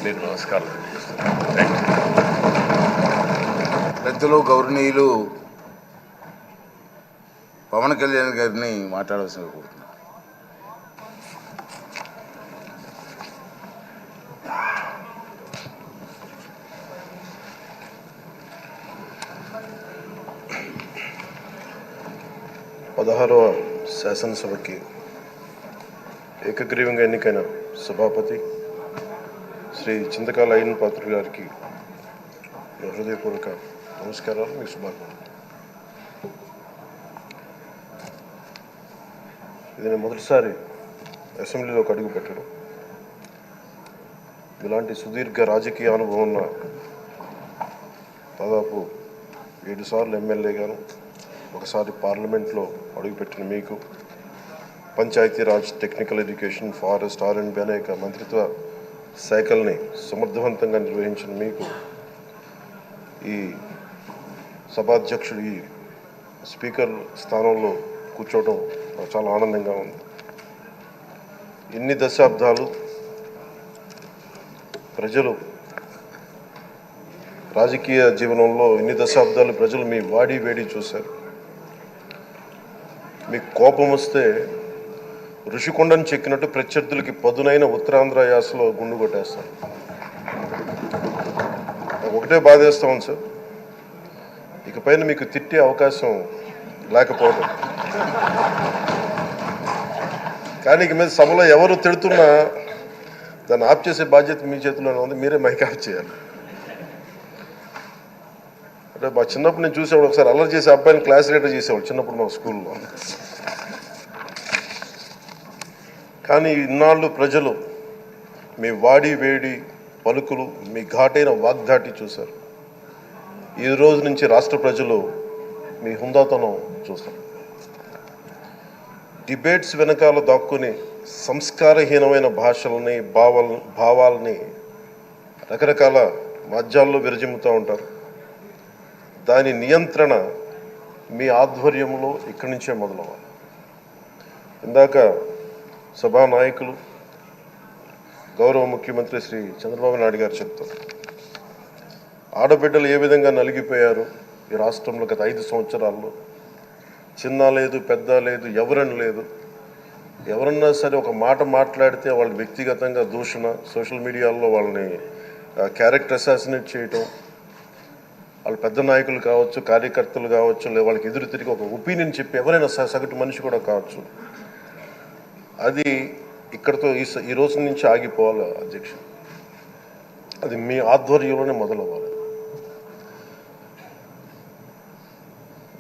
మీకు నమస్కారం. పెద్దలు గౌరవనీయులు పవన్ కళ్యాణ్ గారిని మాట్లాడాల్సిందిగా కోరుతున్నాను. పదహారవ శాసనసభకి ఏకగ్రీవంగా ఎన్నికైన సభాపతి శ్రీ చింతకాల అయ్యన్ పాత్రుడు గారికి హృదయపూర్వక నమస్కారాలు, మీకు శుభాకాంక్షలు. ఇది నేను మొదటిసారి అసెంబ్లీలోకి అడుగు పెట్టడం. ఇలాంటి సుదీర్ఘ రాజకీయ అనుభవం ఉన్న దాదాపు 7 సార్లు ఎమ్మెల్యేగాను, ఒకసారి పార్లమెంట్లో అడుగుపెట్టిన మీకు, Panchayati Raj, technical education, forest, R&B అనేక మంత్రిత్వ శాఖల్ని సమర్థవంతంగా నిర్వహించిన మీకు ఈ సభాధ్యక్షుడు, ఈ స్పీకర్ స్థానంలో కూర్చోవడం చాలా ఆనందంగా ఉంది. ఇన్ని దశాబ్దాలు ప్రజలు రాజకీయ జీవనంలో ఇన్ని దశాబ్దాలు ప్రజలు మీ వాడి వేడి చూశారు. మీకు కోపం వస్తే ఋషికొండను చెక్కినట్టు ప్రత్యర్థులకి పదునైన ఉత్తరాంధ్ర యాసలో గుండు కొట్టేస్తారు. ఒకటే బాధేస్తా ఉంది సార్, ఇకపైన మీకు తిట్టే అవకాశం లేకపోవడం. కానీ ఇక మీద సభలో ఎవరు తిడుతున్నా దాన్ని ఆఫ్ చేసే బాధ్యత మీ చేతిలోనే ఉంది. మీరే మైక్ ఆఫ్ చేయాలి. అంటే మా చిన్నప్పుడు నేను చూసేవాడు, ఒకసారి అల్లరి చేసే అబ్బాయిని క్లాస్ లీడర్ చేసేవాడు చిన్నప్పుడు మా స్కూల్లో. కానీ ఇన్నాళ్ళు ప్రజలు మీ వాడి వేడి పలుకులు, మీ ఘాటైన వాగ్దాటి చూశారు. ఈ రోజు నుంచి రాష్ట్ర ప్రజలు మీ హుందాతనం చూస్తారు. డిబేట్స్ వెనకాల దాక్కుని సంస్కారహీనమైన భాషలని, భావాలని రకరకాల మాధ్యాల్లో విరజిమ్ముతూ ఉంటారు. దాని నియంత్రణ మీ ఆధ్వర్యంలో ఇక్కడి నుంచే మొదలవ్వాలి. ఇందాక సభా నాయకులు, గౌరవ ముఖ్యమంత్రి శ్రీ చంద్రబాబు నాయుడు గారు చెప్తారు, ఆడబిడ్డలు ఏ విధంగా నలిగిపోయారు ఈ రాష్ట్రంలో గత 5 సంవత్సరాల్లో. చిన్న లేదు, పెద్ద లేదు, ఎవరని లేదు. ఎవరన్నా సరే ఒక మాట మాట్లాడితే వాళ్ళు వ్యక్తిగతంగా దూషణ, సోషల్ మీడియాలో వాళ్ళని క్యారెక్టర్ అసాసినేట్ చేయటం, వాళ్ళు పెద్ద నాయకులు కావచ్చు, కార్యకర్తలు కావచ్చు, లేదా వాళ్ళకి ఎదురు తిరిగి ఒక ఒపీనియన్ చెప్పి ఎవరైనా సగటు మనిషి కూడా కావచ్చు, అది ఇక్కడితో ఈ రోజు నుంచి ఆగిపోవాలి అధ్యక్ష. అది మీ ఆధ్వర్యంలోనే మొదలవ్వాలి.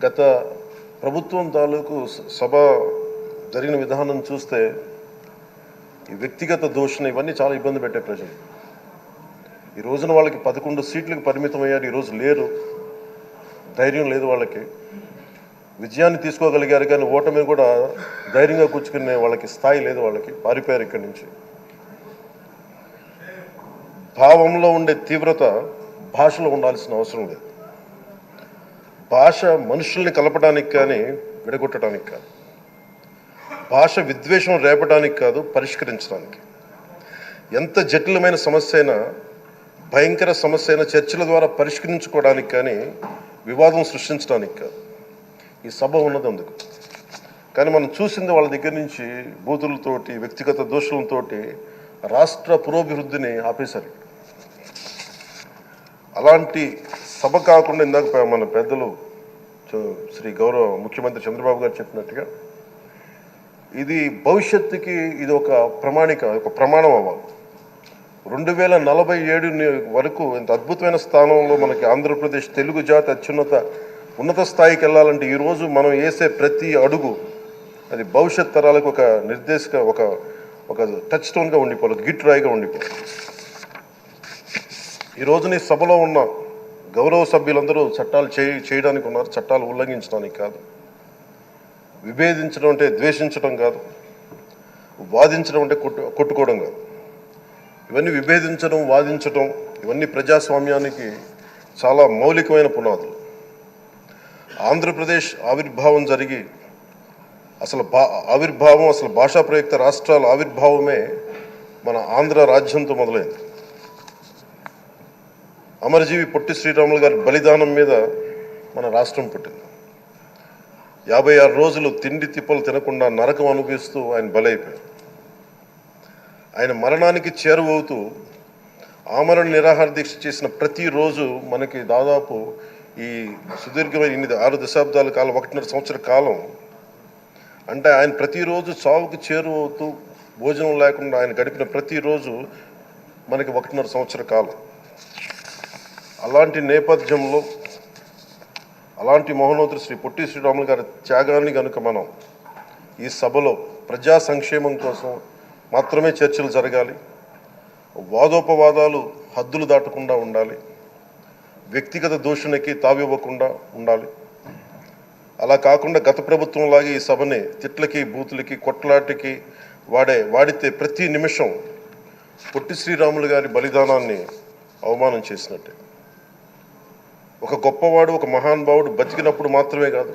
గత ప్రభుత్వం తాలూకు సభ జరిగిన విధానం చూస్తే ఈ వ్యక్తిగత దూషణ ఇవన్నీ చాలా ఇబ్బంది పెట్టే ప్రజలు. ఈ రోజున వాళ్ళకి 11 సీట్లకు పరిమితం అయ్యారు, ఈరోజు లేరు, ధైర్యం లేదు వాళ్ళకి. విజయాన్ని తీసుకోగలిగారు కానీ ఓటమిని కూడా ధైర్యంగా కూర్చుకునే వాళ్ళకి స్థాయి లేదు, వాళ్ళకి పారిపోయారు ఇక్కడి నుంచి. భావంలో ఉండే తీవ్రత భాషలో ఉండాల్సిన అవసరం లేదు. భాష మనుషుల్ని కలపడానికి కానీ విడగొట్టడానికి కాదు. భాష విద్వేషం రేపడానికి కాదు, పరిష్కరించడానికి. ఎంత జటిలమైన సమస్య అయినా, భయంకర సమస్య అయినా చర్చల ద్వారా పరిష్కరించుకోవడానికి కానీ వివాదం సృష్టించడానికి కాదు. ఈ సభ ఉన్నది అందుకు. కానీ మనం చూసింది వాళ్ళ దగ్గర నుంచి బూతులతోటి, వ్యక్తిగత దోషులతోటి రాష్ట్ర పురోభివృద్ధిని ఆపేశారు. అలాంటి సభ కాకుండా ఇందాక మన పెద్దలు శ్రీ గౌరవ ముఖ్యమంత్రి చంద్రబాబు గారు చెప్పినట్టుగా ఇది భవిష్యత్తుకి ఇది ఒక ప్రమాణం అవ్వాలి. 2047 వరకు ఇంత అద్భుతమైన స్థానంలో మనకి ఆంధ్రప్రదేశ్ తెలుగు జాతి ఉన్నత స్థాయికి వెళ్ళాలంటే ఈరోజు మనం వేసే ప్రతి అడుగు అది భవిష్యత్ తరాలకు ఒక నిర్దేశక ఒక టచ్ స్టోన్గా ఉండిపోవాలి, గిట్ రాయిగా ఉండిపోవాలి. ఈరోజు నీ సభలో ఉన్న గౌరవ సభ్యులందరూ చట్టాలు చేయడానికి ఉన్నారు, చట్టాలు ఉల్లంఘించడానికి కాదు. విభేదించడం అంటే ద్వేషించడం కాదు, వాదించడం అంటే కొట్టుకోవడం కాదు. ఇవన్నీ విభేదించడం, వాదించడం ఇవన్నీ ప్రజాస్వామ్యానికి చాలా మౌలికమైన పునాదులు. ఆంధ్రప్రదేశ్ ఆవిర్భావం జరిగి అసలు భాషా ప్రయుక్త రాష్ట్రాల ఆవిర్భావమే మన ఆంధ్ర రాజ్యంతో మొదలైంది. అమరజీవి పొట్టి శ్రీరాములు గారి బలిదానం మీద మన రాష్ట్రం పుట్టింది. 56 రోజులు తిండి తిప్పలు తినకుండా నరకం అనుభవిస్తూ ఆయన బలైపోయారు. ఆయన మరణానికి చేరువవుతూ ఆమరణ నిరాహార దీక్ష చేసిన ప్రతిరోజు మనకి దాదాపు ఈ సుదీర్ఘమైన 6 దశాబ్దాల కాలం 1.5 సంవత్సర కాలం అంటే ఆయన ప్రతిరోజు చావుకి చేరువవుతూ భోజనం లేకుండా ఆయన గడిపిన ప్రతిరోజు మనకి 1.5 సంవత్సర కాలం. అలాంటి నేపథ్యంలో అలాంటి మహోన్నతుడు శ్రీ పొట్టి శ్రీరాములు గారి త్యాగాన్ని కనుక మనం ఈ సభలో ప్రజా సంక్షేమం కోసం మాత్రమే చర్చలు జరగాలి, వాదోపవాదాలు హద్దులు దాటకుండా ఉండాలి, వ్యక్తిగత దూషణకి తావివ్వకుండా ఉండాలి. అలా కాకుండా గత ప్రభుత్వంలాగే ఈ సభని తిట్లకి బూతులకి కొట్లాటికి వాడితే ప్రతి నిమిషం పొట్టి శ్రీరాములు గారి బలిదానాన్ని అవమానం చేసినట్టే. ఒక గొప్పవాడు ఒక మహానుభావుడు బతికినప్పుడు మాత్రమే కాదు,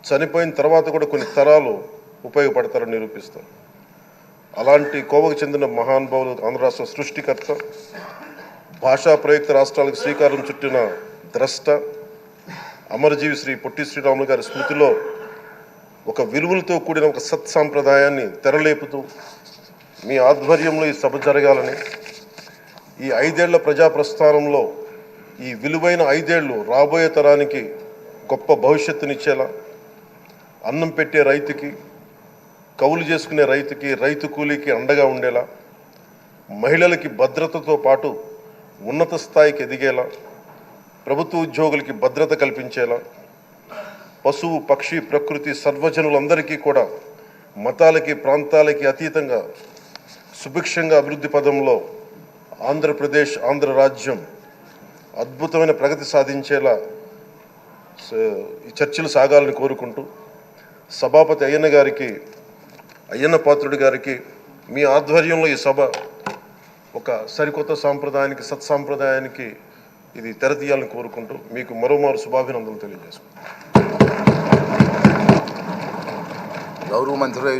చనిపోయిన తర్వాత కూడా కొన్ని తరాలు ఉపయోగపడతారని నిరూపిస్తారు. అలాంటి కోవకు చెందిన మహానుభావులు ఆంధ్ర రాష్ట్ర సృష్టికర్త, భాషా ప్రయుక్త రాష్ట్రాలకు శ్రీకారం చుట్టిన ద్రష్ట అమరజీవి శ్రీ పొట్టి శ్రీరాములు గారి స్మృతిలో ఒక విలువలతో కూడిన ఒక సత్సాంప్రదాయాన్ని తెరలేపుతూ మీ ఆధ్వర్యంలో ఈ సభ జరగాలని, ఈ 5 ఏళ్ల ప్రజా ప్రస్థానంలో ఈ విలువైన 5 ఏళ్ళు రాబోయే తరానికి గొప్ప భవిష్యత్తునిచ్చేలా, అన్నం పెట్టే రైతుకి, కౌలు చేసుకునే రైతుకి, రైతు కూలీకి అండగా ఉండేలా, మహిళలకి భద్రతతో పాటు ఉన్నత స్థాయికి ఎదిగేలా, ప్రభుత్వ ఉద్యోగులకి భద్రత కల్పించేలా, పశువు పక్షి ప్రకృతి సర్వజనులందరికీ కూడా మతాలకి ప్రాంతాలకి అతీతంగా సుభిక్షంగా అభివృద్ధి పదంలో ఆంధ్రప్రదేశ్ ఆంధ్ర రాజ్యం అద్భుతమైన ప్రగతి సాధించేలా ఈ చర్చలు సాగాలని కోరుకుంటూ సభాపతి అయ్యన్న పాత్రుడి గారికి మీ ఆధ్వర్యంలో ఈ సభ ఒక సరికొత్త సాంప్రదాయానికి సత్సాంప్రదాయానికి ఇది తెరతీయాలని కోరుకుంటూ మీకు మరోమారు శుభాభినందనలు తెలియజేసుకుంటాను. గౌరవ మంత్రి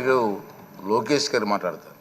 లోకేష్ గారు మాట్లాడతారు.